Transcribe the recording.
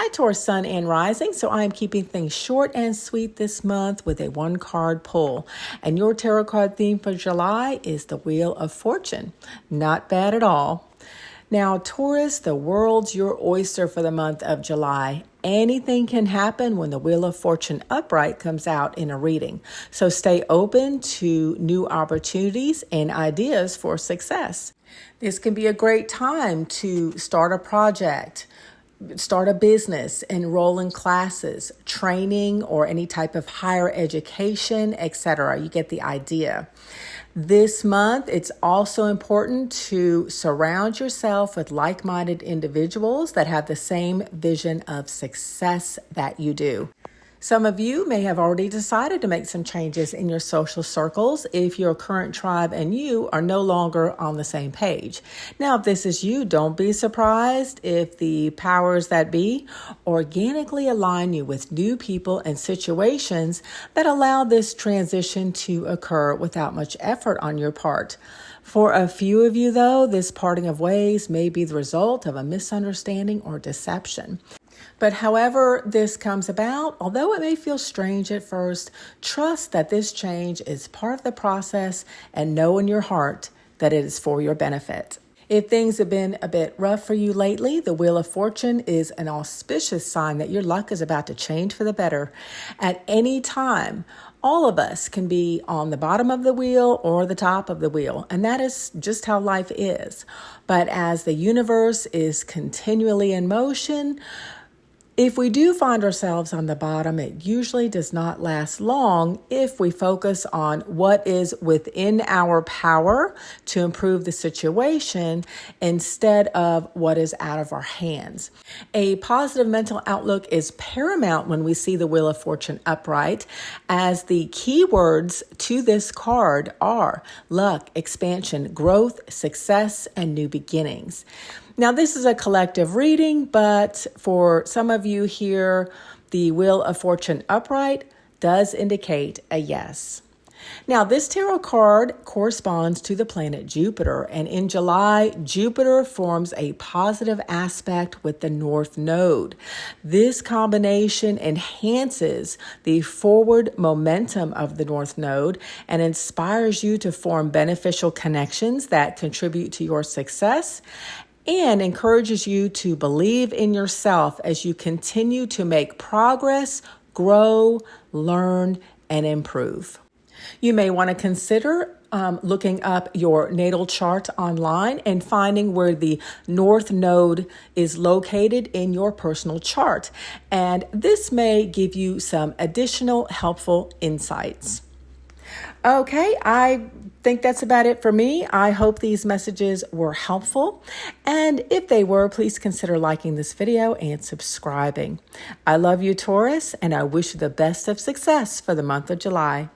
Hi, Taurus Sun and Rising. So I am keeping things short and sweet this month with a one-card pull. And your tarot card theme for July is the Wheel of Fortune. Not bad at all. Now, Taurus, the world's your oyster for the month of July. Anything can happen when the Wheel of Fortune upright comes out in a reading. So stay open to new opportunities and ideas for success. This can be a great time to start a project, start a business, enroll in classes, training, or any type of higher education, etc. You get the idea. This month, it's also important to surround yourself with like-minded individuals that have the same vision of success that you do. Some of you may have already decided to make some changes in your social circles if your current tribe and you are no longer on the same page. Now, if this is you, don't be surprised if the powers that be organically align you with new people and situations that allow this transition to occur without much effort on your part. For a few of you, though, this parting of ways may be the result of a misunderstanding or deception. But however this comes about, although it may feel strange at first, trust that this change is part of the process and know in your heart that it is for your benefit. If things have been a bit rough for you lately, the Wheel of Fortune is an auspicious sign that your luck is about to change for the better. At any time, all of us can be on the bottom of the wheel or the top of the wheel, and that is just how life is. But as the universe is continually in motion, if we do find ourselves on the bottom, it usually does not last long if we focus on what is within our power to improve the situation instead of what is out of our hands. A positive mental outlook is paramount when we see the Wheel of Fortune upright, as the keywords to this card are luck, expansion, growth, success, and new beginnings. Now, this is a collective reading, but for some of you here, the Wheel of Fortune upright does indicate a yes. Now, this tarot card corresponds to the planet Jupiter, and in July, Jupiter forms a positive aspect with the North Node. This combination enhances the forward momentum of the North Node and inspires you to form beneficial connections that contribute to your success, and encourages you to believe in yourself as you continue to make progress, grow, learn, and improve. You may want to consider looking up your natal chart online and finding where the North Node is located in your personal chart. And this may give you some additional helpful insights. Okay, I think that's about it for me. I hope these messages were helpful. And if they were, please consider liking this video and subscribing. I love you, Taurus, and I wish you the best of success for the month of July.